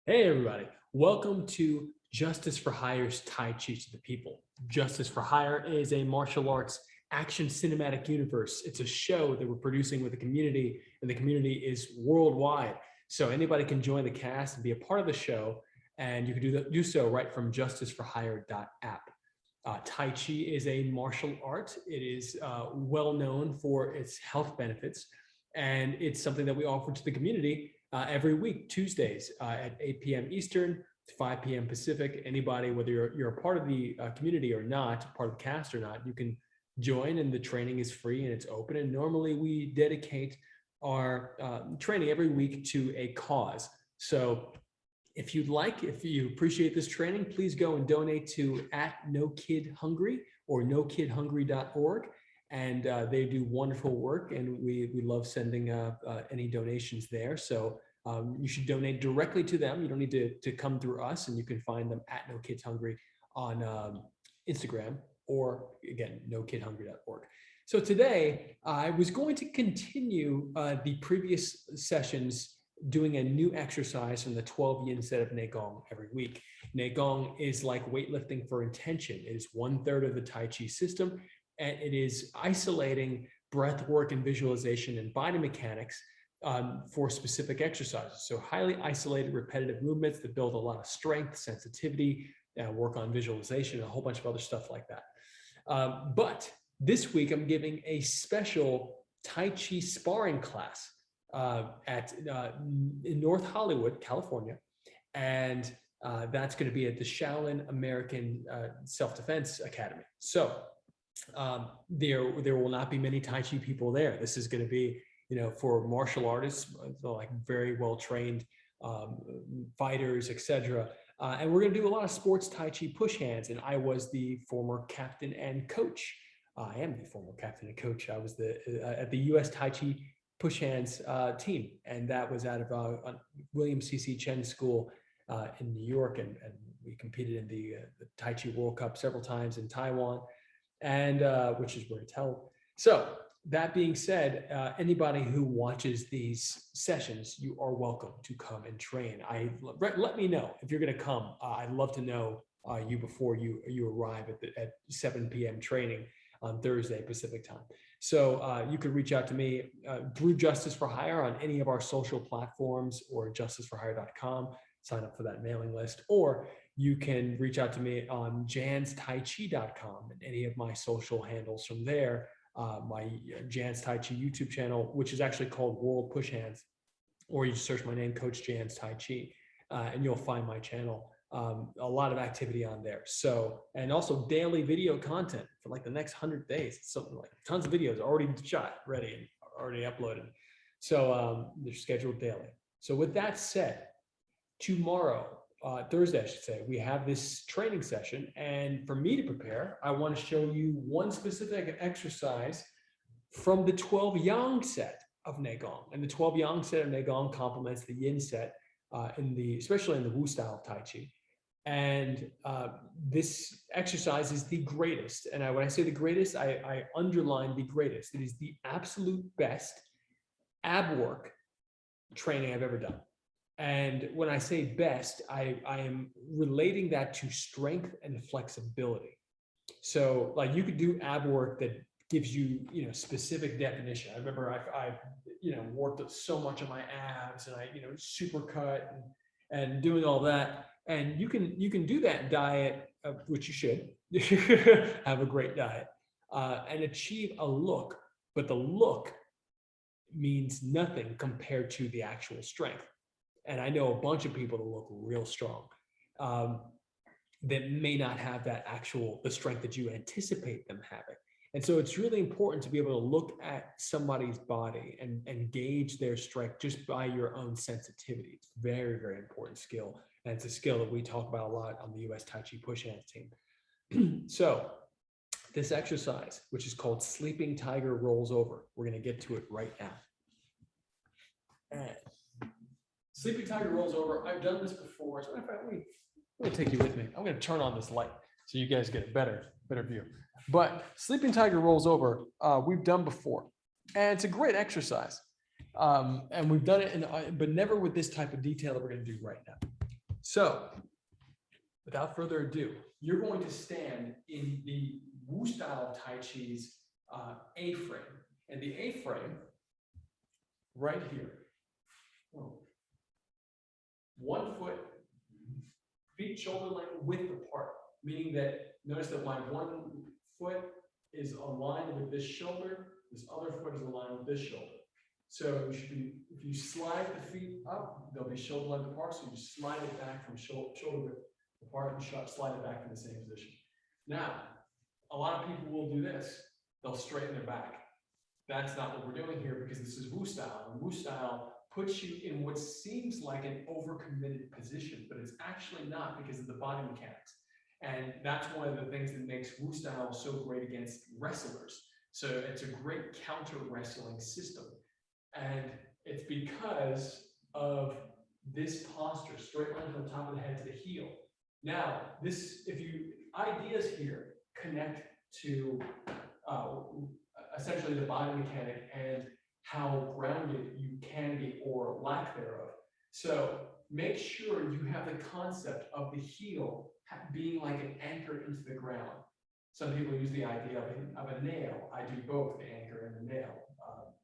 Hey, everybody. Welcome to Justice for Hire's Tai Chi to the People. Justice for Hire is a martial arts action cinematic universe. It's a show that we're producing with the community, and the community is worldwide. So anybody can join the cast and be a part of the show, and you can do so right from justiceforhire.app. Tai Chi is a martial art. It is well known for its health benefits, and it's something that we offer to the community every week, Tuesdays at 8 p.m. Eastern, 5 p.m. Pacific. Anybody, whether you're a part of the community or not, part of the cast or not, you can join, and the training is free and it's open. And normally we dedicate our training every week to a cause. So if you appreciate this training, please go and donate to @NoKidHungry or nokidhungry.org. And they do wonderful work, and we love sending any donations there. So you should donate directly to them. You don't need to come through us, and you can find them at @NoKidsHungry on Instagram, or again, nokidhungry.org. So today I was going to continue the previous sessions doing a new exercise from the 12 yin set of Neigong every week. Neigong is like weightlifting for intention. It is 1/3 of the Tai Chi system, and it is isolating breath work and visualization and body mechanics for specific exercises. So highly isolated repetitive movements that build a lot of strength, sensitivity, work on visualization, and a whole bunch of other stuff like that. But this week I'm giving a special Tai Chi sparring class in North Hollywood, California. And that's going to be at the Shaolin American Self-Defense Academy. So there will not be many Tai Chi people there. This is going to be, for martial artists, like very well trained fighters, etc. And we're going to do a lot of sports Tai Chi push hands. And I was the former captain and coach. I am the former captain and coach. I was at the U.S. Tai Chi push hands team, and that was out of William C.C. Chen School in New York, and we competed in the Tai Chi World Cup several times in Taiwan, and which is where it's held. So that being said, anybody who watches these sessions, you are welcome to come and train. Let me know if you're going to come. I'd love to know you before you arrive at 7 p.m. training on Thursday Pacific time. So you could reach out to me through Justice for Hire on any of our social platforms, or justiceforhire.com. Sign up for that mailing list, or you can reach out to me on janstaichi.com and any of my social handles from there. My Jan's Tai Chi YouTube channel, which is actually called World Push Hands, or you just search my name, Coach Jan's Tai Chi, and you'll find my channel. A lot of activity on there. So, and also daily video content for like the next 100 days. Something like tons of videos already shot, ready, and already uploaded. So they're scheduled daily. So with that said, tomorrow, Thursday, I should say, we have this training session. And for me to prepare, I want to show you one specific exercise from the 12 yang set of Neigong. And the 12 yang set of Neigong complements the yin set, especially in the Wu style of Tai Chi. And this exercise is the greatest. And when I say the greatest, I underline the greatest. It is the absolute best ab work training I've ever done. And when I say best, I am relating that to strength and flexibility. So like you could do ab work that gives you, specific definition. I remember I worked so much on my abs, and I, supercut and doing all that. And you can do that diet, which you should have a great diet, and achieve a look, but the look means nothing compared to the actual strength. And I know a bunch of people that look real strong that may not have the strength that you anticipate them having. And so it's really important to be able to look at somebody's body and gauge their strength just by your own sensitivity. It's a very, very important skill. And it's a skill that we talk about a lot on the US Tai Chi Push Hands team. So this exercise, which is called Sleeping Tiger Rolls Over, we're going to get to it right now. And Sleeping Tiger Rolls Over, I've done this before. So I'm going to take you with me. I'm going to turn on this light so you guys get a better view. But Sleeping Tiger Rolls Over, we've done before. And it's a great exercise. And we've done it, but never with this type of detail that we're going to do right now. So without further ado, you're going to stand in the Wu style Tai Chi's A-frame. And the A-frame, right here, 1 foot, feet shoulder length width apart, meaning that notice that my 1 foot is aligned with this shoulder, this other foot is aligned with this shoulder. So you should be, if you slide the feet up, they'll be shoulder length apart, so you just slide it back from shoulder width apart and slide it back in the same position. Now, a lot of people will do this. They'll straighten their back. That's not what we're doing here because this is Wu style. And Wu style puts you in what seems like an overcommitted position, but it's actually not because of the body mechanics. And that's one of the things that makes Wu style so great against wrestlers. So it's a great counter wrestling system. And it's because of this posture, straight line from the top of the head to the heel. Now, ideas here connect to essentially the body mechanic and how grounded you can be or lack thereof. So make sure you have the concept of the heel being like an anchor into the ground. Some people use the idea of a nail. I do both, the anchor and the nail.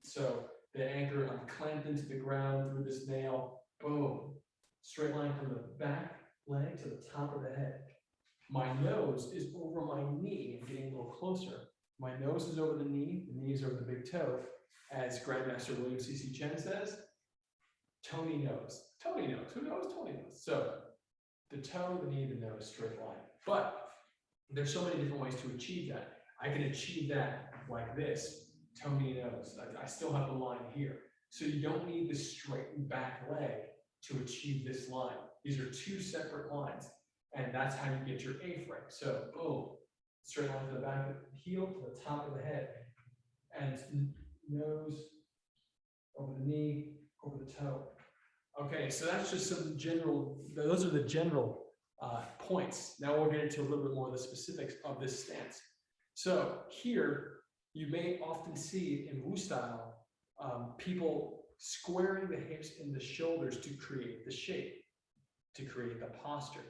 So the anchor, I'm clamped into the ground through this nail, boom, straight line from the back leg to the top of the head. My nose is over my knee, I'm getting a little closer. My nose is over the knee is over the big toe. As Grandmaster William C.C. Chen says, Tony knows. Tony knows, who knows? Tony knows. So the toe, the knee, the nose, straight line. But there's so many different ways to achieve that. I can achieve that like this. Tony knows. I still have the line here. So you don't need the straightened back leg to achieve this line. These are 2 separate lines. And that's how you get your A-frame. So boom, straight line to the back of the heel to the top of the head. And nose, over the knee, over the toe. Okay, so that's just some general, those are the general points. Now we'll get into a little bit more of the specifics of this stance. So here, you may often see in Wu style, people squaring the hips and the shoulders to create the shape, to create the posture.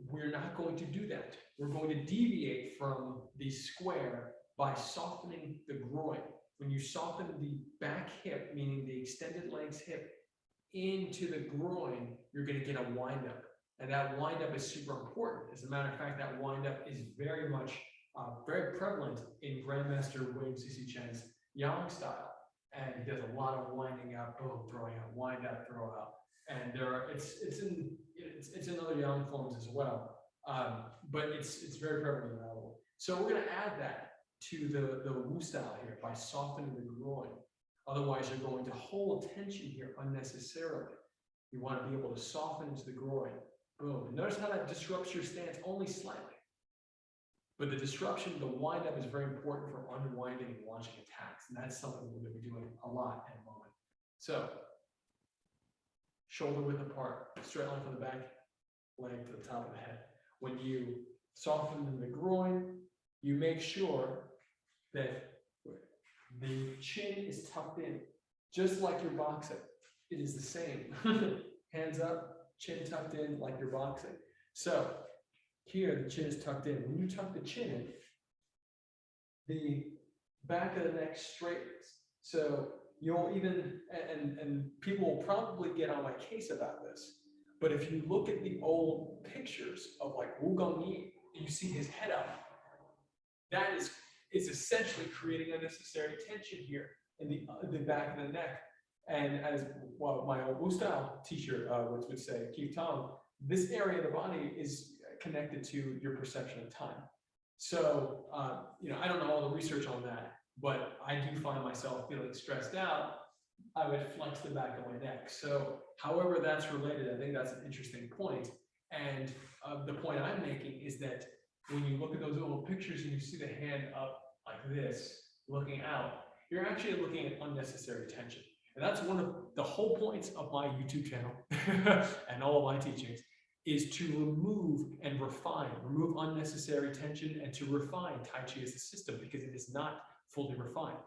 We're not going to do that. We're going to deviate from the square by softening the groin. When you soften the back hip, meaning the extended legs hip, into the groin, you're going to get a windup. And that windup is super important. As a matter of fact, that windup is very much very prevalent in Grandmaster William C.C. Chen's Yang style. And he does a lot of winding up, boom, throwing out, wind up, throw out. And it's in other Yang forms as well. But it's very prevalent in that one. So we're going to add that to the Wu style here by softening the groin. Otherwise, you're going to hold tension here unnecessarily. You want to be able to soften into the groin. Boom. And notice how that disrupts your stance only slightly. But the disruption, the wind-up is very important for unwinding and launching attacks. And that's something we're going to be doing a lot in a moment. So, shoulder width apart, straight line from the back leg to the top of the head. When you soften in the groin, you make sure that the chin is tucked in, just like you're boxing. It is the same. Hands up, chin tucked in like you're boxing. So here the chin is tucked in. When you tuck the chin in, the back of the neck straightens. So you'll even, and people will probably get on my case about this, but if you look at the old pictures of like Wu Gongyi, you see his head up. That is essentially creating unnecessary tension here in the back of the neck. And as well, my old Wu style teacher would say, Keith Tong, this area of the body is connected to your perception of time. So, I don't know all the research on that, but I do find myself feeling stressed out. I would flex the back of my neck. So, however that's related, I think that's an interesting point. And the point I'm making is that when you look at those old pictures and you see the hand up like this, looking out, you're actually looking at unnecessary tension. And that's one of the whole points of my YouTube channel and all of my teachings, is to remove and remove unnecessary tension and to refine Tai Chi as a system, because it is not fully refined.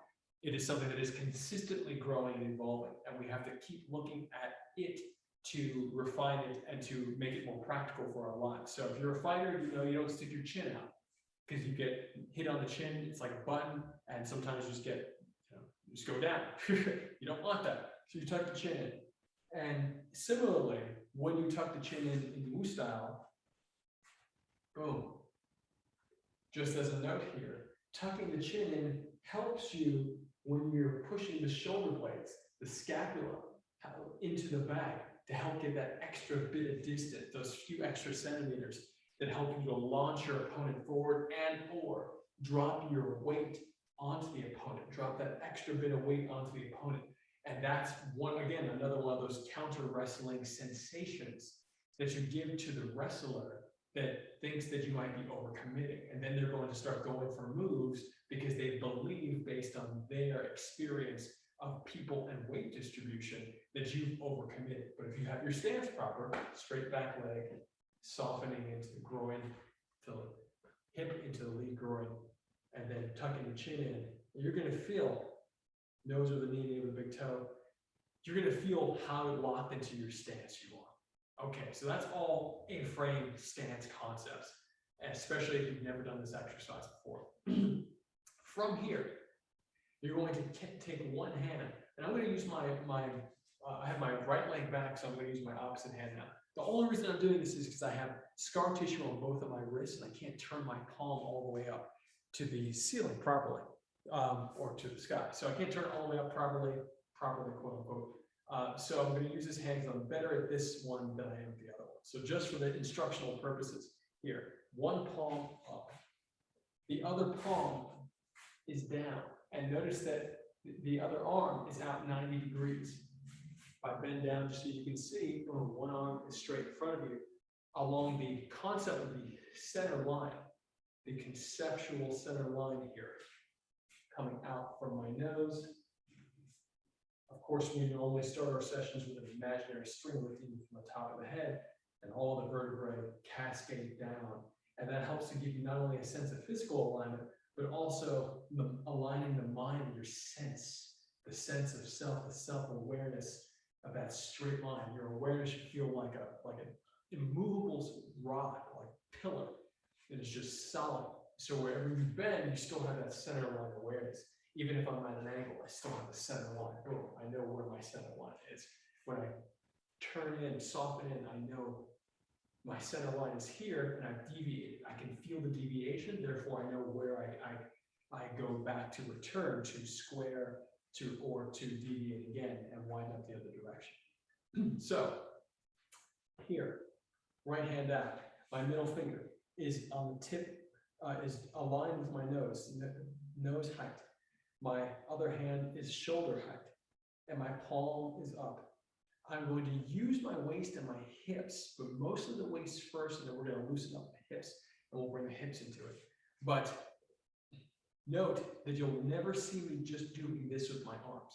It is something that is consistently growing and evolving, and we have to keep looking at it to refine it and to make it more practical for our lives. So if you're a fighter, you know you don't stick your chin out because you get hit on the chin. It's like a button, and sometimes you just get, you just go down. You don't want that, so you tuck the chin in. And similarly, when you tuck the chin in Wu style, boom. Just as a note here, tucking the chin in helps you when you're pushing the shoulder blades, the scapula, into the back to help get that extra bit of distance, those few extra centimeters that help you to launch your opponent forward and or drop your weight onto the opponent, drop that extra bit of weight onto the opponent. And that's another one of those counter wrestling sensations that you give to the wrestler that thinks that you might be overcommitting. And then they're going to start going for moves because they believe, based on their experience of people and weight distribution, that you've overcommitted. But if you have your stance proper, straight back leg, softening into the groin, to hip into the lead groin, and then tucking the chin in, you're going to feel nose or the knee, knee with the big toe. You're going to feel how locked into your stance you are. Okay, so that's all in-frame stance concepts, especially if you've never done this exercise before. From here, you're going to take one hand, and I'm going to use I have my right leg back, so I'm going to use my opposite hand now. The only reason I'm doing this is because I have scar tissue on both of my wrists, and I can't turn my palm all the way up to the ceiling properly, or to the sky. So I can't turn it all the way up properly, quote unquote. So I'm going to use this hand because I'm better at this one than I am at the other one. So just for the instructional purposes here, one palm up, the other palm is down, and notice that the other arm is out 90 degrees. If I bend down just so you can see, boom, one arm is straight in front of you along the concept of the center line, the conceptual center line here, coming out from my nose. Of course, we normally start our sessions with an imaginary string lifting from the top of the head, and all the vertebrae cascade down. And that helps to give you not only a sense of physical alignment, but also aligning the mind and your sense, the sense of self, the self-awareness of that straight line. Your awareness should feel like an immovable rod, like pillar that is just solid. So wherever you bend, you still have that center line awareness. Even if I'm at an angle, I still have the center line. Oh, I know where my center line is. When I turn in, soften in, I know my center line is here, and I've deviated. I can feel the deviation, therefore I know where I go back to return to square or to deviate again and wind up the other direction. So here, right hand out, my middle finger is on the tip, is aligned with my nose height. My other hand is shoulder height, and my palm is up. I'm going to use my waist and my hips, but most of the waist first, and then we're going to loosen up the hips, and we'll bring the hips into it. But note that you'll never see me just doing this with my arms.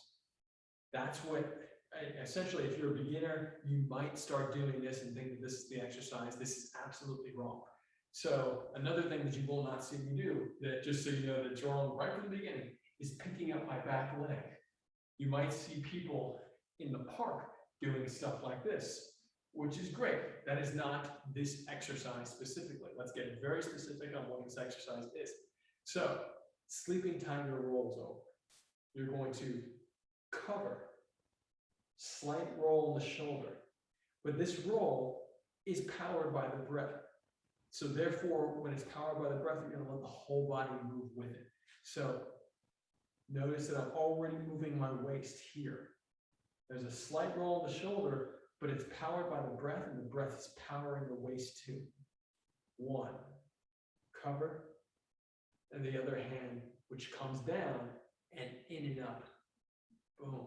That's what, essentially, if you're a beginner, you might start doing this and think that this is the exercise. This is absolutely wrong. So another thing that you will not see me do, that just so you know that it's wrong right from the beginning, is picking up my back leg. You might see people in the park doing stuff like this, which is great. That is not this exercise specifically. Let's get very specific on what this exercise is. So, sleeping tiger rolls over. You're going to cover, slight roll in the shoulder, but this roll is powered by the breath. So therefore, when it's powered by the breath, you're going to let the whole body move with it. So notice that I'm already moving my waist here. There's a slight roll in the shoulder, but it's powered by the breath, and the breath is powering the waist too. One, cover, and the other hand, which comes down and in and up. Boom.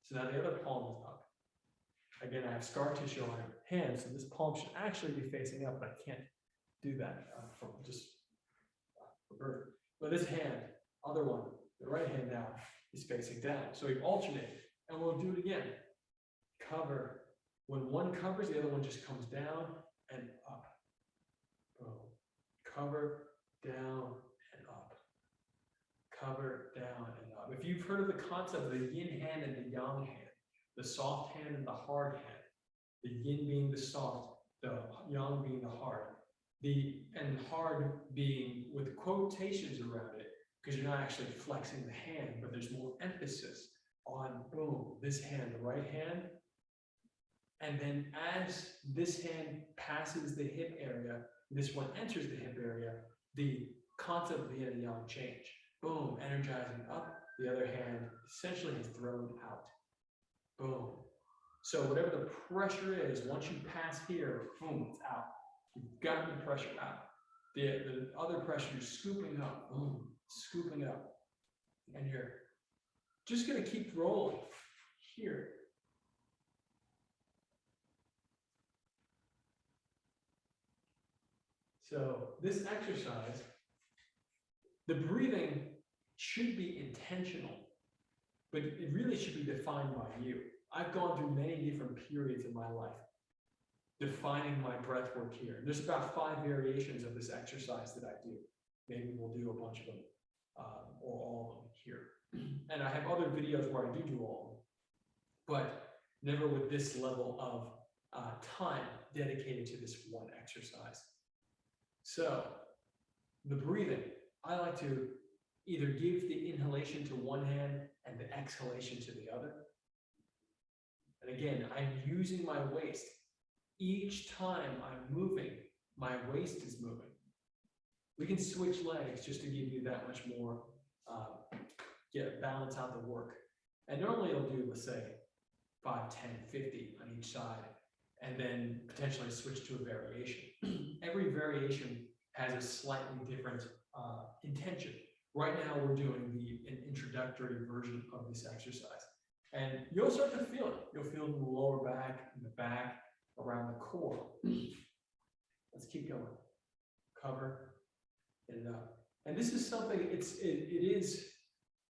So now the other palm is up. Again, I have scar tissue on my hand, so this palm should actually be facing up, but I can't do that from just birth. But this hand, other one, the right hand now, is facing down. So we alternate, and we'll do it again. Cover. When one covers, the other one just comes down and up. Boom. Cover, down, and up. Cover, down, and up. If you've heard of the concept of the yin hand and the yang hand, the soft hand and the hard hand, The yin being the soft, the yang being the hard. And hard being with quotations around it, because you're not actually flexing the hand, but there's more emphasis on, boom, this hand, the right hand. And then as this hand passes the hip area, this one enters the hip area, the concept of the yin and yang change. Boom, energizing up, the other hand essentially is thrown out. Boom. So whatever the pressure is, once you pass here, boom, it's out. You've gotten the pressure out. The other pressure, you're scooping up, boom, scooping up. And you're just gonna keep rolling here. So this exercise, the breathing should be intentional, but it really should be defined by you. I've gone through many different periods in my life, defining my breath work here. There's about 5 variations of this exercise that I do. Maybe we'll do a bunch of them, or all of them here. And I have other videos where I do all of them, but never with this level of time dedicated to this one exercise. So the breathing, I like to either give the inhalation to one hand and the exhalation to the other. And again, I'm using my waist. Each time I'm moving, my waist is moving. We can switch legs just to give you that much more, balance out the work. And normally I'll do, let's say, 5, 10, 50 on each side, and then potentially switch to a variation. Every variation has a slightly different intention. Right now, we're doing an introductory version of this exercise. And you'll start to feel it. You'll feel it in the lower back, in the back, around the core. Let's keep going. Cover it up. And this is something, it is,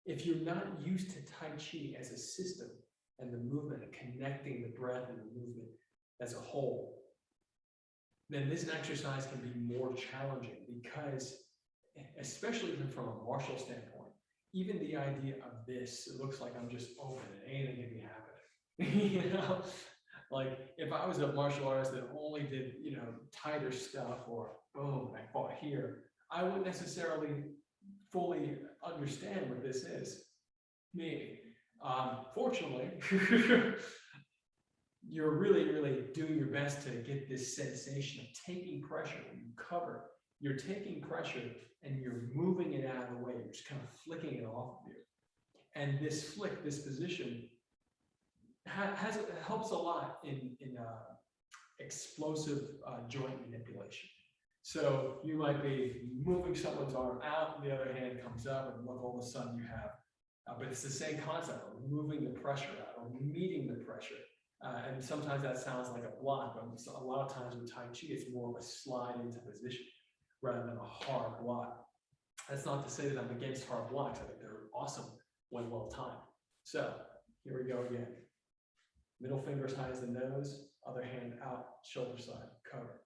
if you're not used to Tai Chi as a system and the movement and connecting the breath and the movement as a whole, then this exercise can be more challenging because, especially even from a martial standpoint, even the idea of this, it looks like I'm just open and anything can be happening. You know, like if I was a martial artist that only did, tighter stuff, or boom, I fought here, I wouldn't necessarily fully understand what this is. Maybe. Fortunately, you're really, really doing your best to get this sensation of taking pressure. When you cover, you're taking pressure and you're moving it out of the way. You're just kind of flicking it off of you. And this flick, this position, helps a lot in explosive joint manipulation. So you might be moving someone's arm out, and the other hand comes up, and look, all of a sudden you have, but it's the same concept of moving the pressure out or meeting the pressure. And sometimes that sounds like a block, but a lot of times with Tai Chi, it's more of a slide into position rather than a hard block. That's not to say that I'm against hard blocks. I think they're awesome when well timed. So here we go again. Middle finger as high as the nose, other hand out, shoulder side, cover.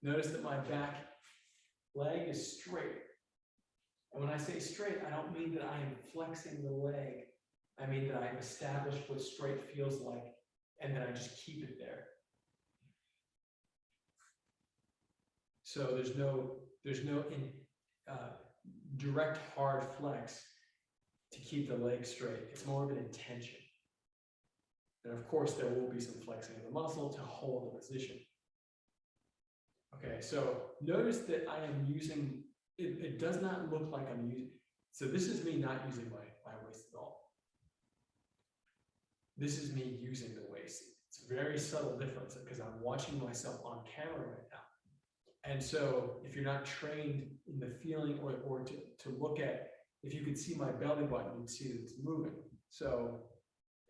Notice that my back leg is straight. And when I say straight, I don't mean that I am flexing the leg. I mean that I've established what straight feels like, and then I just keep it there. So there's no direct hard flex to keep the leg straight. It's more of an intention. And of course, there will be some flexing of the muscle to hold the position. Okay, so notice that I am using, it does not look like I'm using, so this is me not using my waist at all. This is me using the waist. It's a very subtle difference because I'm watching myself on camera right now. And so if you're not trained in the feeling or to look at, if you could see my belly button, you'd see that it's moving. So,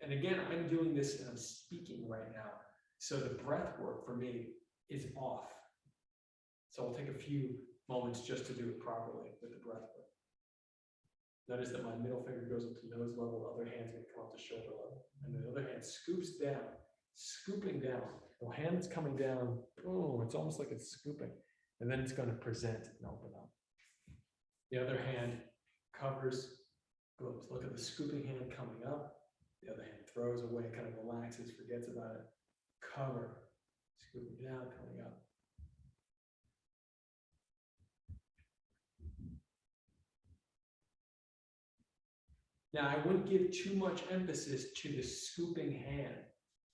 and again, I'm doing this and I'm speaking right now. So the breath work for me is off. So I'll take a few moments just to do it properly with the breath work. Notice that my middle finger goes up to nose level, the other hand's gonna come up to shoulder level. And the other hand scoops down, scooping down. The hand that's coming down, oh, it's almost like it's scooping. And then it's gonna present and open up. The other hand covers, boom. Look at the scooping hand coming up. The other hand throws away, kind of relaxes, forgets about it. Cover, scooping down, coming up. Now, I wouldn't give too much emphasis to the scooping hand.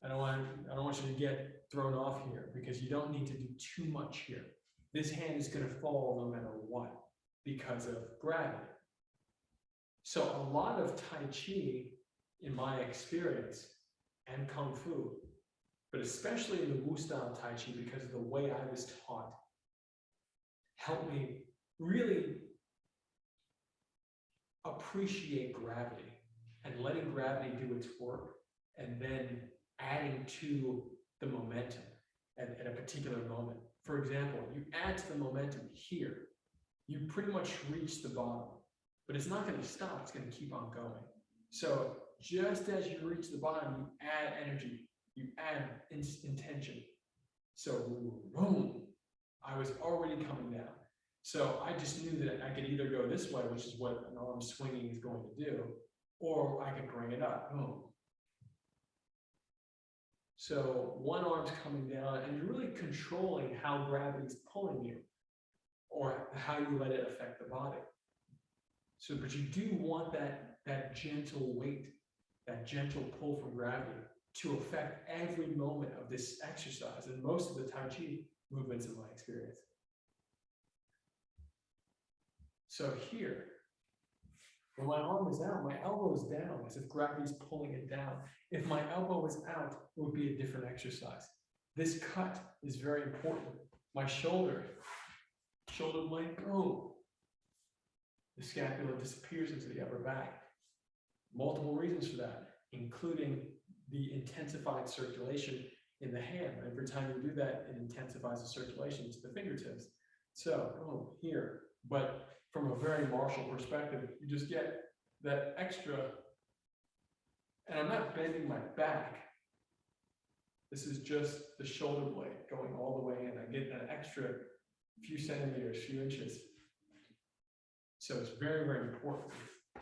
I don't want you to get thrown off here because you don't need to do too much here. This hand is going to fall no matter what because of gravity. So a lot of Tai Chi, in my experience, and Kung Fu, but especially in the Wu style Tai Chi, because of the way I was taught, helped me really appreciate gravity and letting gravity do its work, and then adding to the momentum at a particular moment. For example, you add to the momentum here, you pretty much reach the bottom, but it's not going to stop, it's going to keep on going. So just as you reach the bottom, you add energy, you add intention. So boom, I was already coming down. So I just knew that I could either go this way, which is what an arm swinging is going to do, or I could bring it up. Boom. So one arm's coming down, and you're really controlling how gravity's pulling you, or how you let it affect the body. So, but you do want that gentle weight, that gentle pull from gravity to affect every moment of this exercise, and most of the Tai Chi movements in my experience. So here, when my arm is out, my elbow is down, as if gravity's pulling it down. If my elbow was out, it would be a different exercise. This cut is very important. My shoulder blade, boom. The scapula disappears into the upper back. Multiple reasons for that, including the intensified circulation in the hand. Every time you do that, it intensifies the circulation to the fingertips. So, boom, here. But from a very martial perspective, you just get that extra, and I'm not bending my back. This is just the shoulder blade going all the way in. I get an extra few centimeters, few inches. So it's very, very important.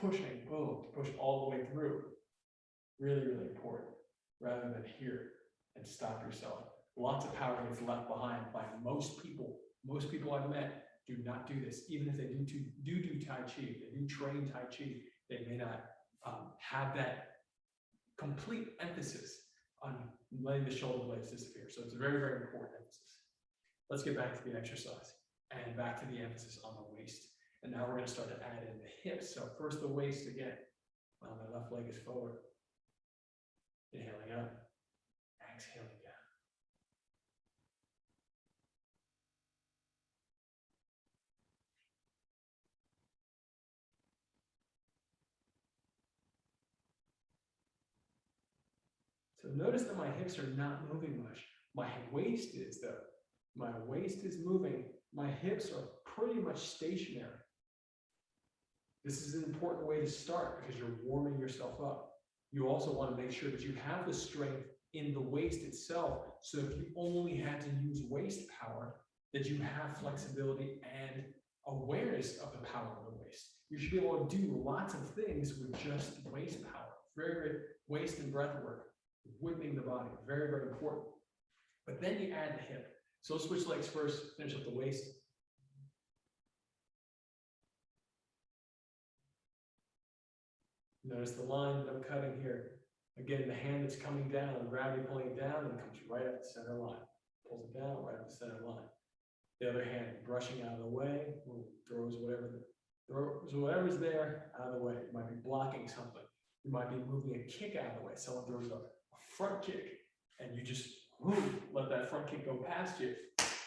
Pushing, boom, to push all the way through. Really, really important, rather than here and stop yourself. Lots of power gets left behind by most people. Most people I've met do not do this. Even if they do Tai Chi, if they do train Tai Chi, they may not have that complete emphasis on letting the shoulder blades disappear. So it's a very, very important emphasis. Let's get back to the exercise and back to the emphasis on the waist. And now we're going to start to add in the hips. So first the waist again. While my left leg is forward. Inhaling up, exhaling down. So notice that my hips are not moving much. My waist is though. My waist is moving. My hips are pretty much stationary. This is an important way to start because you're warming yourself up. You also want to make sure that you have the strength in the waist itself. So if you only had to use waist power, that you have flexibility and awareness of the power of the waist. You should be able to do lots of things with just waist power. Very, very waist and breath work, whipping the body, very, very important. But then you add the hip. So let's switch legs first, finish up the waist. Notice the line that I'm cutting here. Again, the hand that's coming down, gravity pulling it down, and comes right up the center line. Pulls it down, right up the center line. The other hand brushing out of the way, throws whatever's there out of the way. You might be blocking something. You might be moving a kick out of the way. Someone throws a front kick, and you just let that front kick go past you.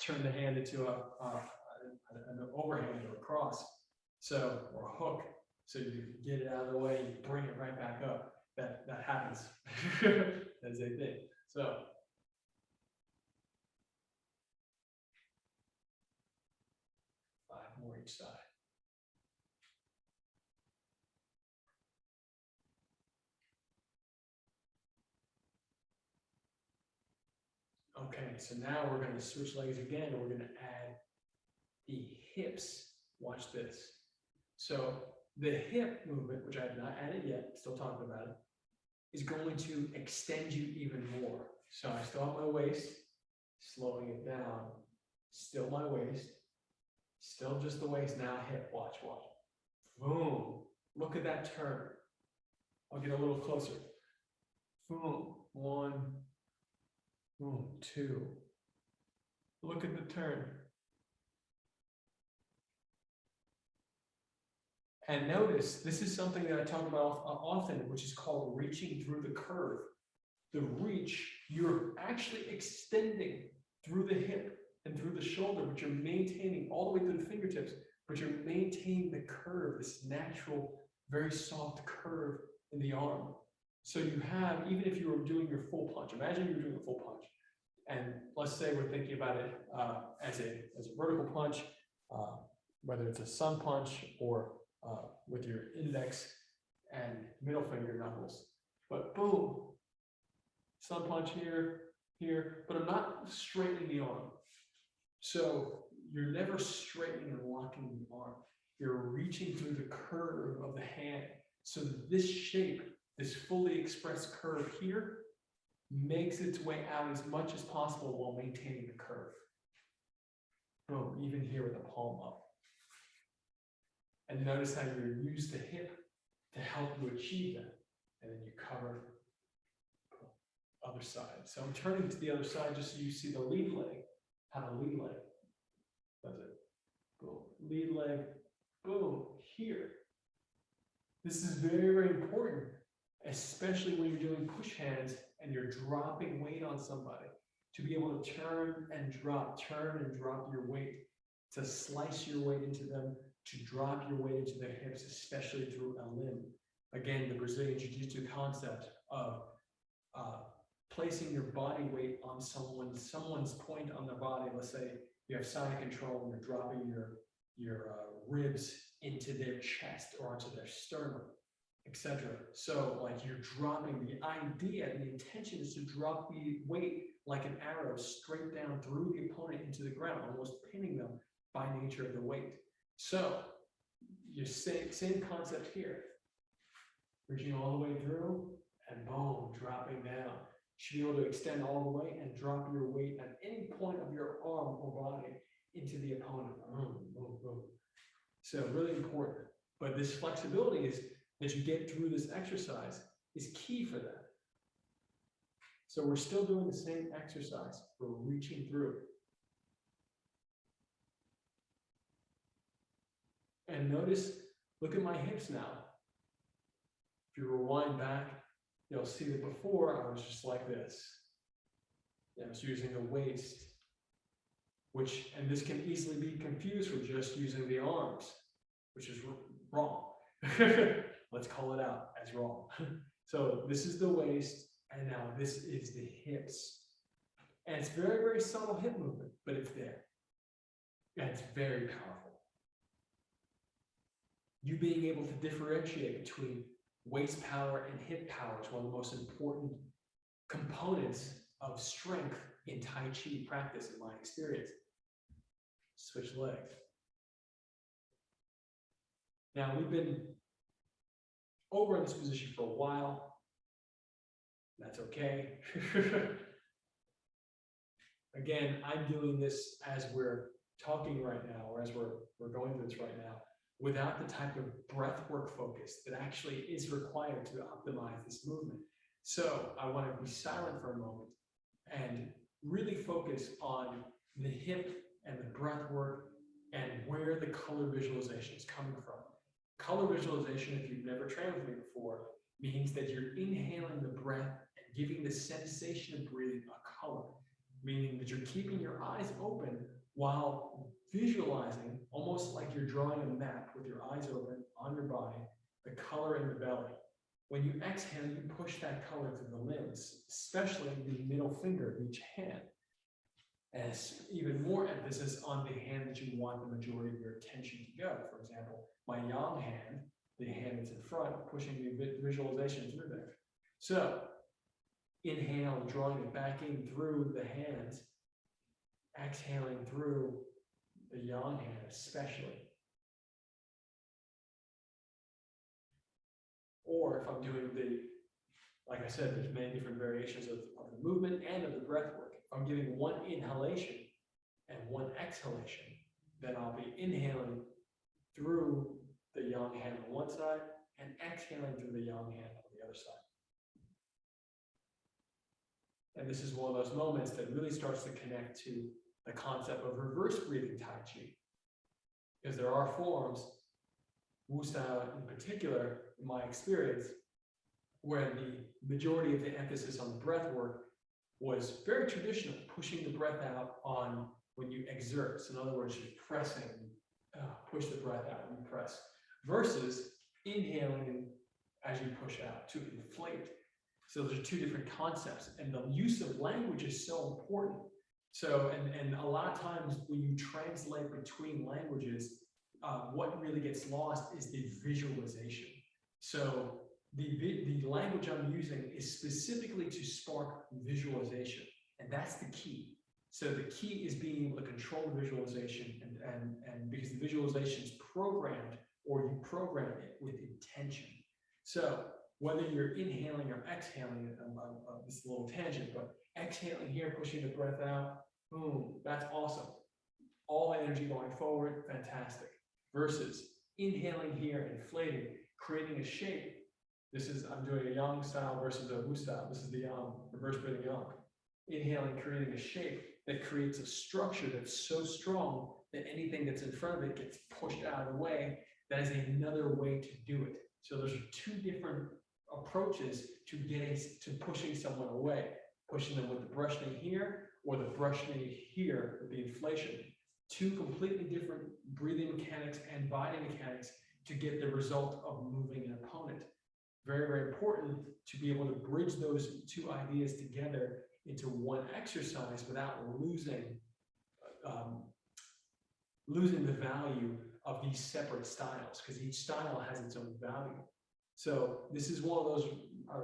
Turn the hand into an overhand or a cross, or a hook. So you get it out of the way, you bring it right back up. That happens as a thing. So five more each side. Okay, so now we're going to switch legs again, and we're going to add the hips. Watch this. So the hip movement, which I have not added yet, still talking about it, is going to extend you even more. So I still have my waist, slowing it down, still my waist, still just the waist, now hip, watch. Boom, look at that turn. I'll get a little closer. Boom, 1, boom, 2. Look at the turn. And notice, this is something that I talk about often, which is called reaching through the curve. The reach, you're actually extending through the hip and through the shoulder, but you're maintaining all the way through the fingertips, but you're maintaining the curve, this natural, very soft curve in the arm. So you have, even if you were doing your full punch, imagine you were doing a full punch. And let's say we're thinking about it as a vertical punch, whether it's a sun punch or with your index and middle finger knuckles. But boom, sun punch here, but I'm not straightening the arm. So you're never straightening and locking the arm. You're reaching through the curve of the hand. So that this shape, this fully expressed curve here, makes its way out as much as possible while maintaining the curve. Boom, even here with the palm up. And notice how you use the hip to help you achieve that. And then you cover the other side. So I'm turning to the other side just so you see the lead leg. How to lead leg. Does it? Boom. Lead leg. Boom. Here. This is very, very important, especially when you're doing push hands and you're dropping weight on somebody. To be able to turn and drop your weight. To slice your weight into them. To drop your weight into their hips, especially through a limb. Again, the Brazilian Jiu-Jitsu concept of placing your body weight on someone's point on their body. Let's say you have side control and you're dropping your ribs into their chest or onto their sternum, etc. So like you're dropping, the idea and the intention is to drop the weight like an arrow straight down through the opponent into the ground, almost pinning them by nature of the weight. So, you same concept here. Reaching all the way through, and boom, dropping down. You should be able to extend all the way and drop your weight at any point of your arm or body into the opponent. Boom, boom, boom. So, really important. But this flexibility is that you get through this exercise is key for that. So, we're still doing the same exercise. We're reaching through. And notice, look at my hips now. If you rewind back, you'll see that before I was just like this. I was using the waist, and this can easily be confused with just using the arms, which is wrong. Let's call it out as wrong. So this is the waist, and now this is the hips. And it's very, very subtle hip movement, but it's there. And it's very powerful. You being able to differentiate between waist power and hip power is one of the most important components of strength in Tai Chi practice, in my experience. Switch legs. Now, we've been over in this position for a while. That's okay. Again, I'm doing this as we're talking right now, or as we're going through this right now, without the type of breathwork focus that actually is required to optimize this movement. So I want to be silent for a moment and really focus on the hip and the breathwork and where the color visualization is coming from. Color visualization, if you've never trained with me before, means that you're inhaling the breath and giving the sensation of breathing a color, meaning that you're keeping your eyes open while visualizing, almost like you're drawing a map with your eyes open on your body, the color in the belly. When you exhale, you push that color through the limbs, especially the middle finger of each hand. As even more emphasis on the hand that you want the majority of your attention to go. For example, my yang hand, the hand that's in front, pushing the visualization through there. So, inhale, drawing it back in through the hands, exhaling through the yang hand especially. Or if I'm doing the like I said, there's many different variations of the movement and of the breath work. If I'm giving one inhalation and one exhalation, then I'll be inhaling through the yang hand on one side and exhaling through the yang hand on the other side. And this is one of those moments that really starts to connect to the concept of reverse breathing Tai Chi. Because there are forms, Wu style in particular, in my experience, where the majority of the emphasis on the breath work was very traditional, pushing the breath out on when you exert. So in other words, you're pressing, push the breath out when you press, versus inhaling as you push out to inflate. So those are two different concepts, and the use of language is so important. So, and a lot of times when you translate between languages, what really gets lost is the visualization. So the language I'm using is specifically to spark visualization, and that's the key. So the key is being able to control the visualization, and because the visualization is programmed, or you program it with intention. So whether you're inhaling or exhaling, this is a little tangent, but exhaling here, pushing the breath out, boom, that's awesome. All energy going forward, fantastic. Versus inhaling here, inflating, creating a shape. This is, I'm doing a yang style versus a Wu style. This is the reverse breathing yang. Inhaling, creating a shape that creates a structure that's so strong that anything that's in front of it gets pushed out of the way. That is another way to do it. So those are two different approaches to getting to pushing someone away, pushing them with the brush knee here or the brush knee here with the inflation. Two completely different breathing mechanics and body mechanics to get the result of moving an opponent. Very, very important to be able to bridge those two ideas together into one exercise without losing the value of these separate styles, because each style has its own value. So this is one of those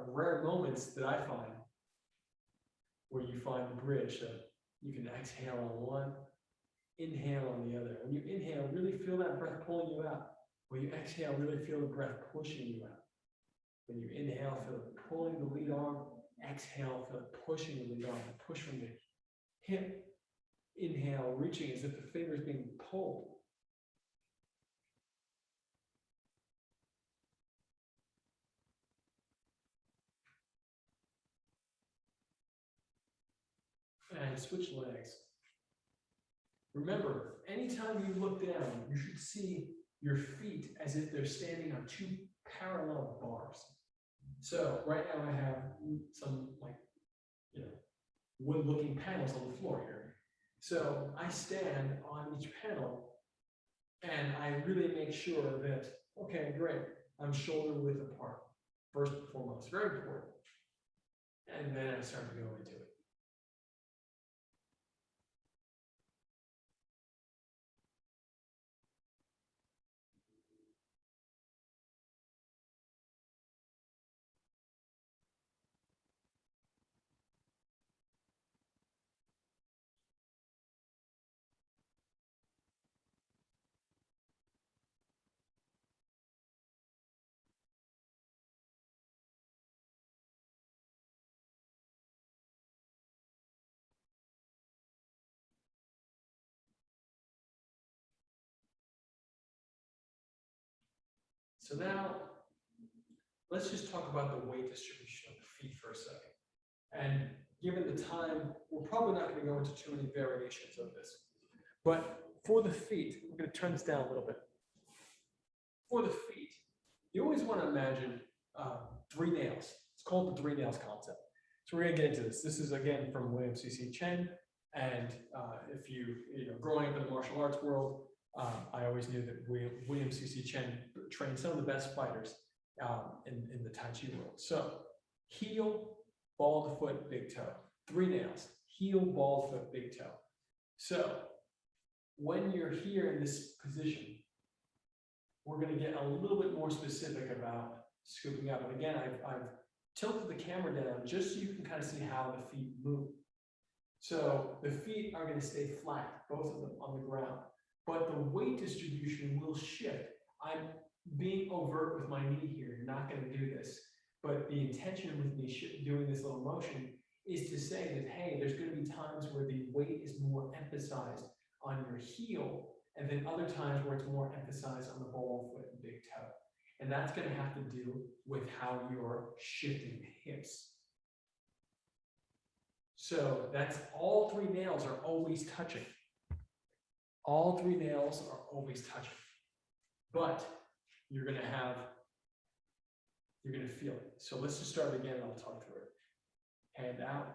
rare moments that I find where you find the bridge. So you can exhale on one, inhale on the other. When you inhale, really feel that breath pulling you out. When you exhale, really feel the breath pushing you out. When you inhale, feel it pulling the lead arm. Exhale, feel it pushing the lead arm. Push from the hip. Inhale, reaching as if the finger is being pulled. And switch legs. Remember, anytime you look down, you should see your feet as if they're standing on two parallel bars. So right now I have some wood-looking panels on the floor here. So I stand on each panel and I really make sure that, okay, great, I'm shoulder width apart, first and foremost, very important. And then I start to go into it. So now, let's just talk about the weight distribution of the feet for a second. And given the time, we're probably not going to go into too many variations of this. But for the feet, we're going to turn this down a little bit. For the feet, you always want to imagine 3 nails. It's called the 3 nails concept. So we're going to get into this. This is, again, from William C.C. Chen. And if growing up in the martial arts world, I always knew that William C.C. Chen trained some of the best fighters in the Tai Chi world. So heel, ball of the foot, big toe. 3 nails. Heel, ball of the foot, big toe. So when you're here in this position, we're going to get a little bit more specific about scooping up. And again, I've tilted the camera down just so you can kind of see how the feet move. So the feet are going to stay flat, both of them on the ground. But the weight distribution will shift. I'm being overt with my knee here. You're not going to do this. But the intention with me doing this little motion is to say that, hey, there's going to be times where the weight is more emphasized on your heel, and then other times where it's more emphasized on the ball of foot and big toe. And that's going to have to do with how you're shifting the hips. So that's all three nails are always touching. All three nails are always touching. But you're going to feel it. So let's just start again and I'll talk through it. Hand out,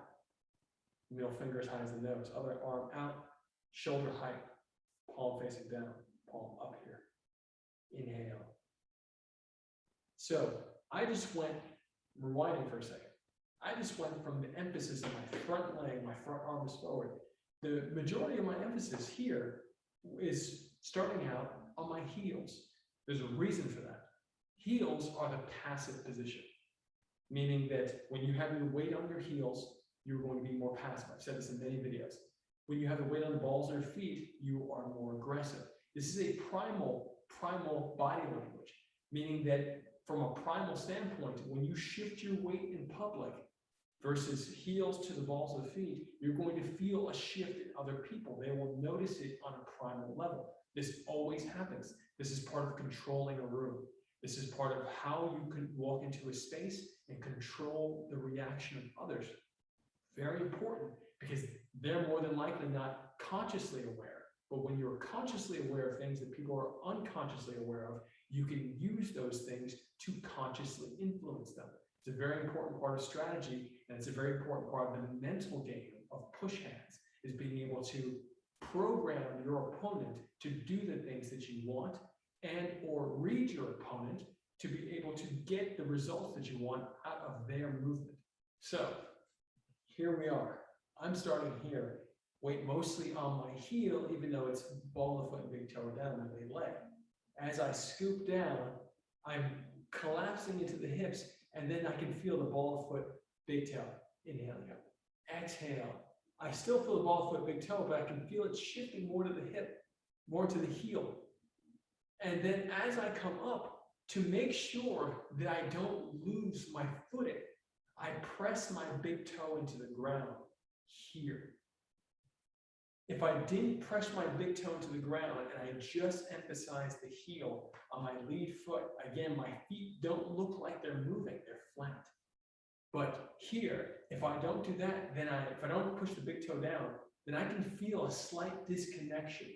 middle finger as high as the nose, other arm out, shoulder height, palm facing down, palm up here. Inhale. So I just went, rewinding for a second. I just went from the emphasis of my front leg, my front arm is forward. The majority of my emphasis here is starting out on my heels. There's a reason for that. Heels are the passive position, meaning that when you have your weight on your heels, you're going to be more passive. I've said this in many videos. When you have the weight on the balls of your feet, you are more aggressive. This is a primal body language, meaning that from a primal standpoint, when you shift your weight in public versus heels to the balls of the feet, you're going to feel a shift in other people. They will notice it on a primal level. This always happens. This is part of controlling a room. This is part of how you can walk into a space and control the reaction of others. Very important, because they're more than likely not consciously aware. But when you're consciously aware of things that people are unconsciously aware of, you can use those things to consciously influence them. It's a very important part of strategy, and it's a very important part of the mental game of push hands, is being able to program your opponent to do the things that you want, and or read your opponent to be able to get the results that you want out of their movement. So here we are. I'm starting here, weight mostly on my heel, even though it's ball of the foot and big toe down my lead leg. As I scoop down, I'm collapsing into the hips, and then I can feel the ball of foot, big toe. Inhaling up. Exhale. I still feel the ball of foot, big toe, but I can feel it shifting more to the hip, more to the heel. And then as I come up, to make sure that I don't lose my footing, I press my big toe into the ground here. If I didn't press my big toe into the ground and I just emphasize the heel on my lead foot, again, my feet don't look like they're moving, they're flat. But here, if I don't do that, then if I don't push the big toe down, then I can feel a slight disconnection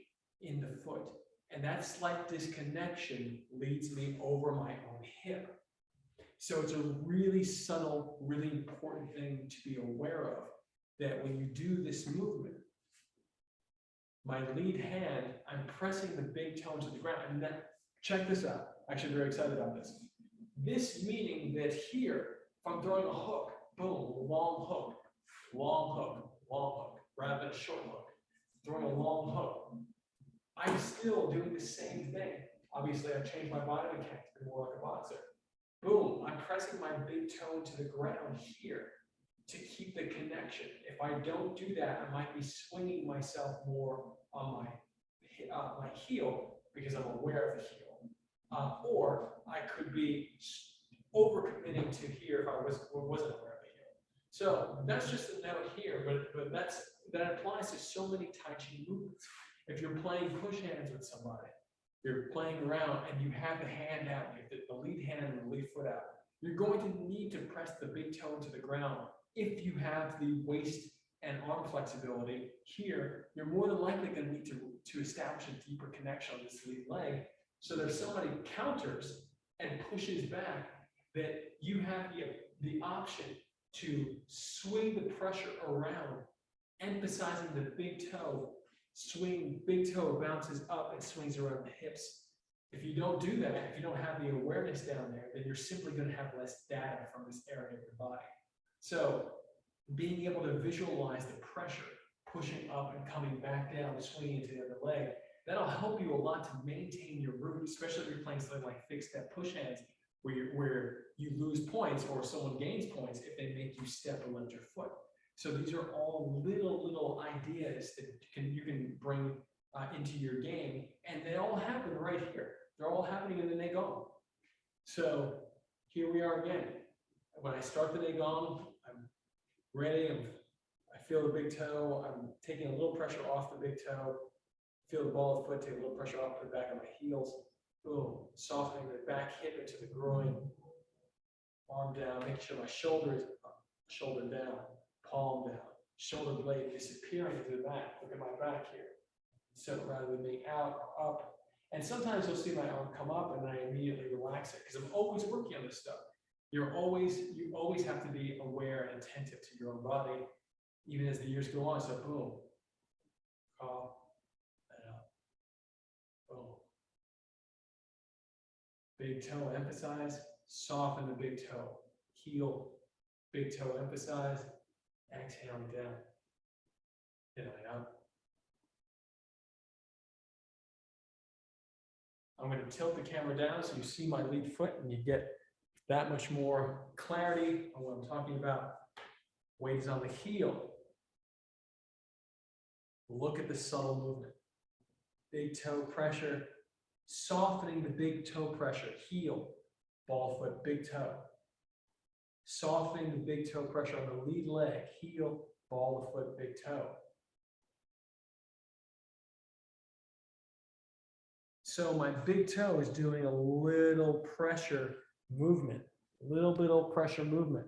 in the foot. And that slight disconnection leads me over my own hip. So it's a really subtle, really important thing to be aware of, that when you do this movement, my lead hand, I'm pressing the big toe into the ground. And then, check this out. Actually, very excited about this. This meaning that here, if I'm throwing a hook, boom, long hook, long hook, long hook, rather than a short hook, throwing a long hook, I'm still doing the same thing. Obviously, I've changed my body mechanics to be more like a boxer. Boom, I'm pressing my big toe into the ground here to keep the connection. If I don't do that, I might be swinging myself more on my heel because I'm aware of the heel. Or I could be overcommitting to here if I wasn't aware of the heel. So that's just a note here, but that applies to so many Tai Chi movements. If you're playing push hands with somebody, you're playing around and you have the hand out, you have the lead hand and the lead foot out, you're going to need to press the big toe into the ground. If you have the waist and arm flexibility here, you're more than likely going to need to establish a deeper connection on this lead leg. So that if somebody counters and pushes back, that you have the option to swing the pressure around, emphasizing the big toe. Swing, big toe bounces up and swings around the hips. If you don't do that, if you don't have the awareness down there, then you're simply going to have less data from this area of your body. So being able to visualize the pressure pushing up and coming back down, swinging into the other leg, that'll help you a lot to maintain your root, especially if you're playing something like fixed step push hands, where you lose points or someone gains points if they make you step or lift your foot. So these are all little ideas that you can bring into your game, and they all happen right here. They're all happening in the Negon. So here we are again. when I start the day gong, I'm ready. I feel the big toe. I'm taking a little pressure off the big toe. Feel the ball of the foot, take a little pressure off the back of my heels. Boom, softening the back hip into the groin. Arm down, making sure my shoulder is up, shoulder down, palm down, shoulder blade disappearing into the back. Look at my back here. So rather than being out or up. And sometimes you'll see my arm come up and I immediately relax it because I'm always working on this stuff. You always have to be aware and attentive to your own body, even as the years go on. So boom, up and up, boom. Big toe, emphasize, soften the big toe, heel, big toe, emphasize, exhaling down, inhaling up. I'm going to tilt the camera down so you see my lead foot and you get that much more clarity on what I'm talking about. Weight is on the heel. Look at the subtle movement. Big toe pressure, softening the big toe pressure, heel, ball foot, big toe. Softening the big toe pressure on the lead leg, heel, ball of foot, big toe. So my big toe is doing a little pressure movement, little pressure movement.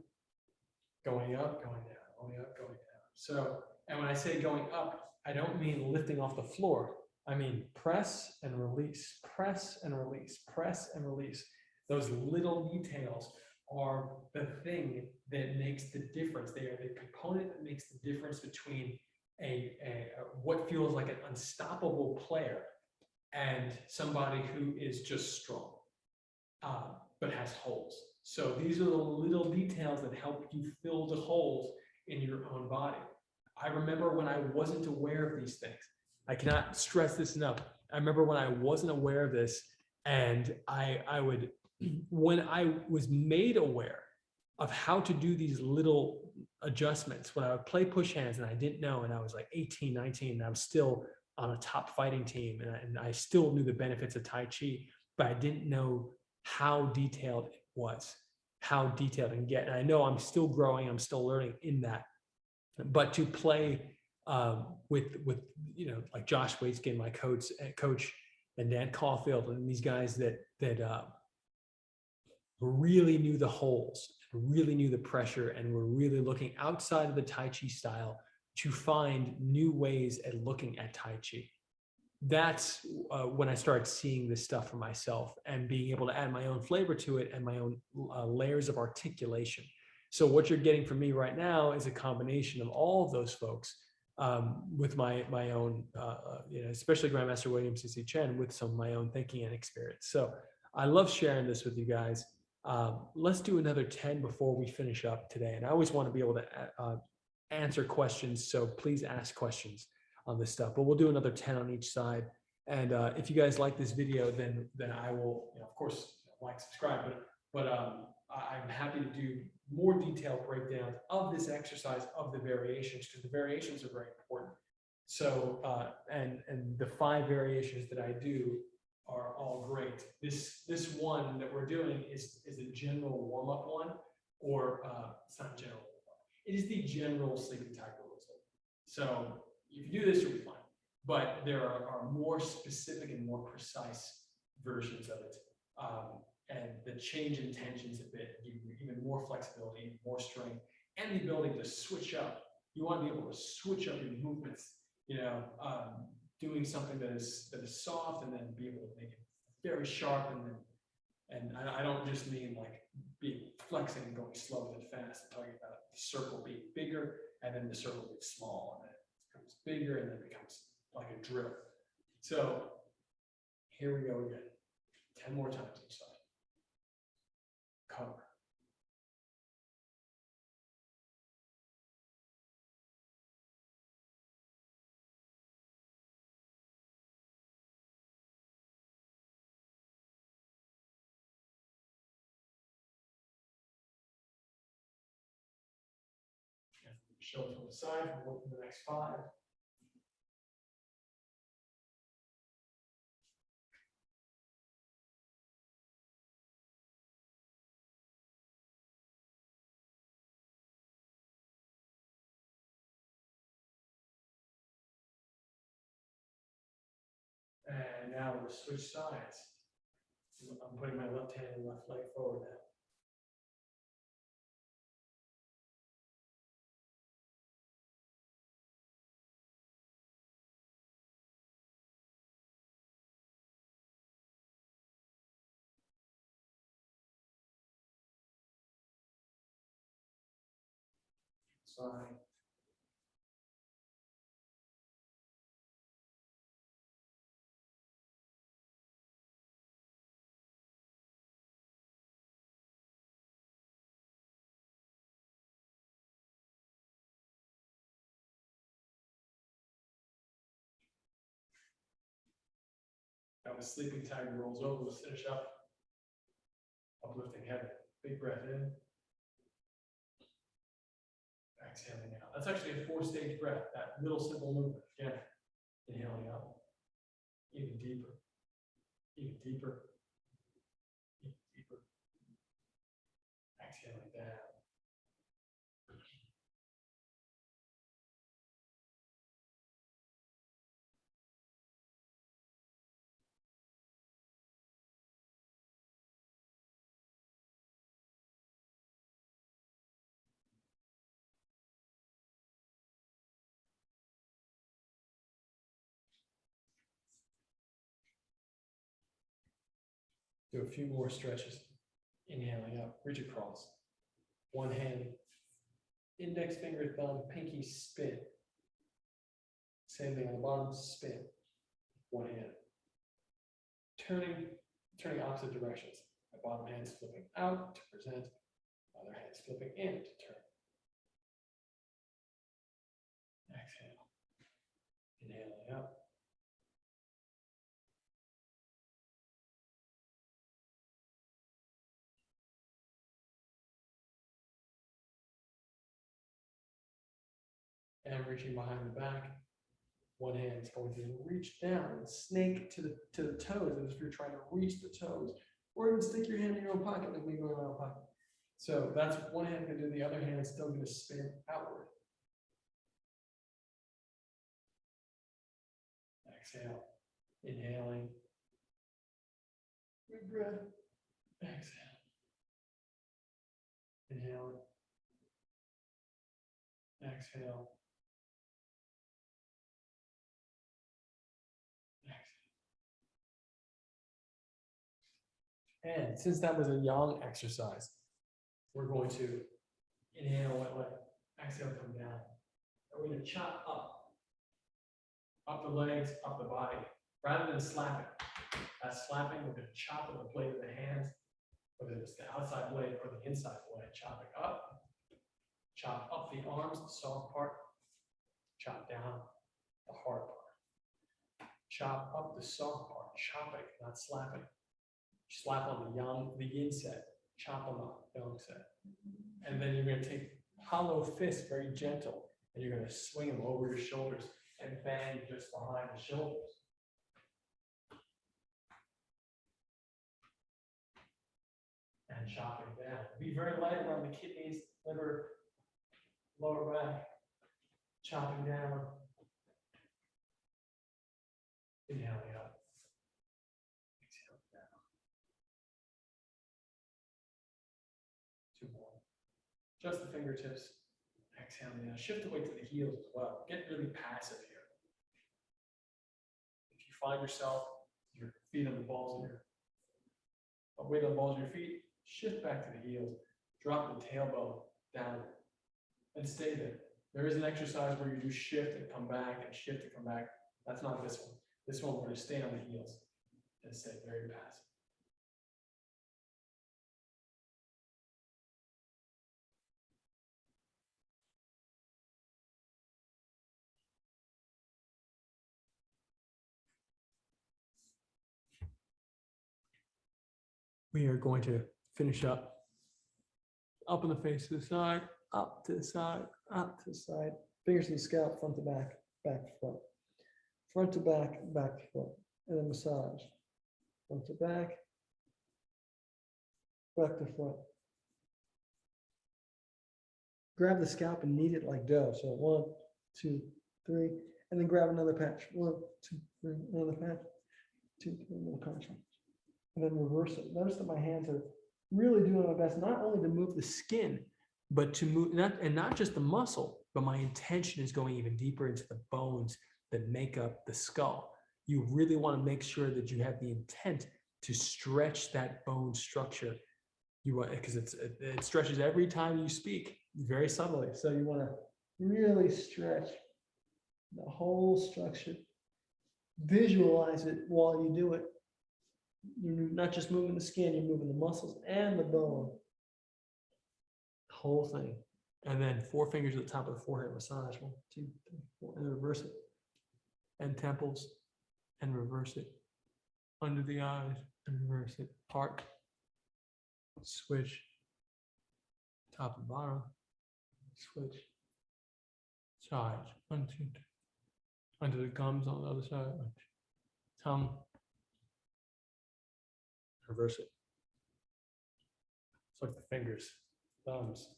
Going up, going down, going up, going down. So, and when I say going up, I don't mean lifting off the floor. I mean press and release, press and release, press and release. Those little details are the thing that makes the difference. They are the component that makes the difference between what feels like an unstoppable player and somebody who is just strong, but has holes. So these are the little details that help you fill the holes in your own body. I remember when I wasn't aware of these things. I cannot stress this enough. I remember when I wasn't aware of this, and I would, when I was made aware of how to do these little adjustments, when I would play push hands and I didn't know, and I was like 18, 19, and I was still on a top fighting team, and I still knew the benefits of Tai Chi, but I didn't know how detailed it was, how detailed it can get. And I know I'm still growing, I'm still learning in that. But to play with like Josh Waitskin, my coach, and Dan Caulfield, and these guys that really knew the holes, really knew the pressure, and were really looking outside of the Tai Chi style to find new ways at looking at Tai Chi. That's when I started seeing this stuff for myself and being able to add my own flavor to it and my own layers of articulation. So what you're getting from me right now is a combination of all of those folks with my own, especially Grandmaster William C.C. Chen, with some of my own thinking and experience. So I love sharing this with you guys. Let's do another 10 before we finish up today. And I always want to be able to answer questions, so please ask questions on this stuff, but we'll do another 10 on each side. And if you guys like this video, then I will, of course, like, subscribe, but I'm happy to do more detailed breakdowns of this exercise, of the variations, because the variations are very important. So and the 5 variations that I do are all great. This one that we're doing is a general warm-up one, or it's not general. It is the general sleeping tiger whistle. So if you do this, you'll be fine. But there are more specific and more precise versions of it. And the change in tensions a bit, give you even more flexibility, more strength, and the ability to switch up. You want to be able to switch up your movements, doing something that is soft, and then be able to make it very sharp. And I don't just mean like being flexing and going slow and fast. I'm talking about the circle being bigger, and then the circle being small, and then it becomes bigger, and then it becomes like a drill. So here we go again. 10 more times each side. Cover. Show it from the side, we'll work for the next 5. now we'll switch sides. I'm putting my left hand and left leg forward now. Side. Now the sleeping tiger rolls over. Let's finish up. Uplifting head. Big breath in. Exhaling out. That's actually a 4-stage breath. That little simple movement. Again, inhaling out. Even deeper. Even deeper. Even deeper. Exhaling down. Do a few more stretches. Inhaling up, reach across. One hand, index finger, thumb, pinky, spin. Same thing on the bottom, spin. One hand. Turning opposite directions. My bottom hand's flipping out to present. Other hand's flipping in to turn. Exhale. Inhaling up. And reaching behind the back. One hand is going to reach down and snake to the toes, as if you're trying to reach the toes, or even stick your hand in your own pocket like me going in my own pocket. So that's one hand going to do. The other hand is still going to spin outward. Exhale, inhaling. Big breath. Exhale. Inhaling. Exhale. And since that was a yang exercise, we're going to inhale, wet leg, exhale, come down. And we're going to chop up the legs, up the body, rather than slapping. That's slapping, we're going to chop at the blade of the hands, whether it's the outside blade or the inside blade. Chop it up, chop up the arms, the soft part, chop down the hard part. Chop up the soft part, chopping, not slapping. Slap on the yin set, chop on the yang set. And then you're going to take hollow fist, very gentle, and you're going to swing them over your shoulders and bang just behind the shoulders. And chopping down. Be very light around the kidneys, liver, lower back. Chopping down. Inhaling up. Exhaling down. Two more. Just the fingertips. Exhaling down. Shift the weight to the heels as well. Get really passive here. If you find yourself, your feet on the balls of your weight on the balls of your feet, shift back to the heels. Drop the tailbone down and stay there. There is an exercise where you do shift and come back and shift and come back. That's not this one. This one, we're going to stay on the heels and stay very passive. We are going to finish up in the face to the side, up to the side, up to the side. Fingers to the scalp, front to back, back to front. Front to back, back to front. And then massage. Front to back, back to front. Grab the scalp and knead it like dough. So 1, 2, 3, and then grab another patch. 1, 2, 3, another patch. 2, 3, little contraction. And then reverse it. Notice that my hands are really doing my best, not only to move the skin, but to move, not just the muscle, but my intention is going even deeper into the bones that make up the skull. You really want to make sure that you have the intent to stretch that bone structure. You want, because it stretches every time you speak, very subtly. So you want to really stretch the whole structure. Visualize it while you do it. You're not just moving the skin, you're moving the muscles and the bone. The whole thing. And then 4 fingers at the top of the forehead, massage. 1, 2, 3, 4, and then reverse it. And temples, and reverse it. Under the eyes, and reverse it. Heart. Switch. Top and bottom. Switch. Sides. 1, 2, 3. Under the gums on the other side. Tongue. Reverse it. It's like the fingers, thumbs,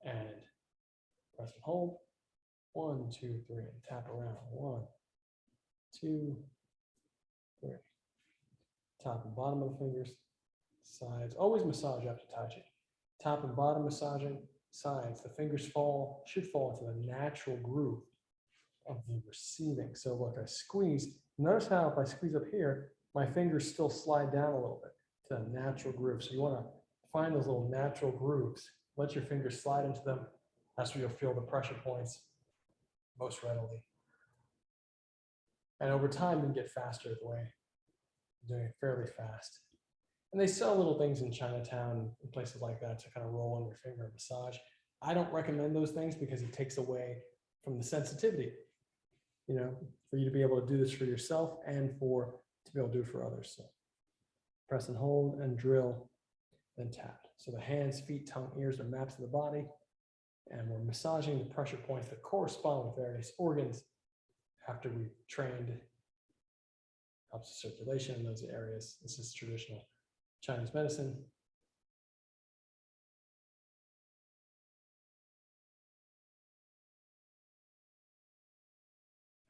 and press and hold. 1, 2, 3, and tap around. 1, 2, 3. Top and bottom of the fingers, sides. Always massage after Tai Chi. Top and bottom massaging, sides. The fingers should fall into the natural groove of the receiving. So look, I squeeze. Notice how if I squeeze up here, my fingers still slide down a little bit to a natural groove. So you want to find those little natural grooves. Let your fingers slide into them. That's where you'll feel the pressure points most readily. And over time, you can get faster the way you're doing it fairly fast. And they sell little things in Chinatown and places like that to kind of roll on your finger and massage. I don't recommend those things because it takes away from the sensitivity, you know, for you to be able to do this for yourself and to be able to do it for others. So press and hold and drill, then tap. So the hands, feet, tongue, ears are maps of the body. And we're massaging the pressure points that correspond with various organs after we've trained. Helps the circulation in those areas. This is traditional Chinese medicine.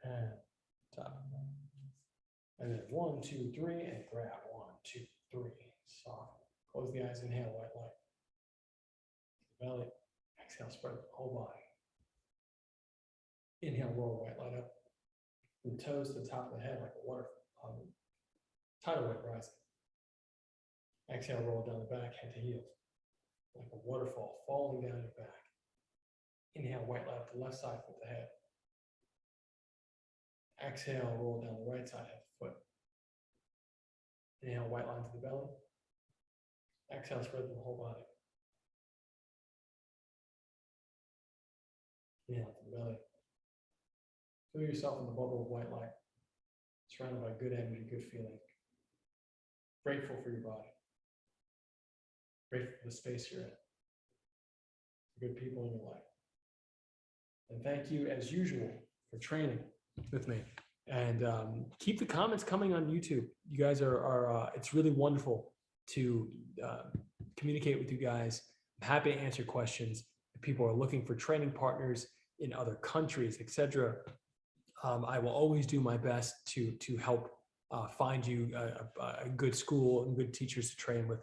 And top. And then 1, 2, 3, and grab. 1, 2, 3. Soft. Close the eyes, inhale, white light. Belly. Exhale, spread the whole body. Inhale, roll white light up. From the toes to the top of the head like a waterfall. Tidal wave rising. Exhale, roll down the back, head to heels. Like a waterfall falling down your back. Inhale, white light up the left side with the head. Exhale, roll down the right side, head to foot. Inhale, white line to the belly. Exhale, spread the whole body. Inhale to the belly. Feel yourself in the bubble of white light, surrounded by good energy, good feeling. Grateful for your body. Grateful for the space you're in. For good people in your life. And thank you, as usual, for training with me. And keep the comments coming on YouTube. You guys it's really wonderful to communicate with you guys. I'm happy to answer questions. If people are looking for training partners in other countries, etc., I will always do my best to help find you a good school and good teachers to train with.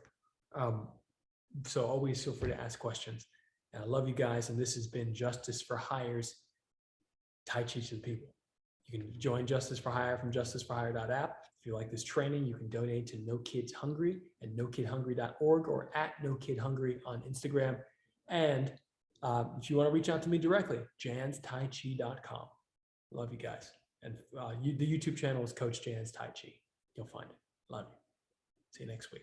So always feel free to ask questions. And I love you guys. And this has been Justice for Hire's Tai Chi to the People. You can join Justice for Hire from justiceforhire.app. If you like this training, you can donate to No Kids Hungry at nokidhungry.org or at NoKidHungry on Instagram. And if you want to reach out to me directly, janstaichi.com. Love you guys. And the YouTube channel is Coach Jan's Tai Chi. You'll find it. Love you. See you next week.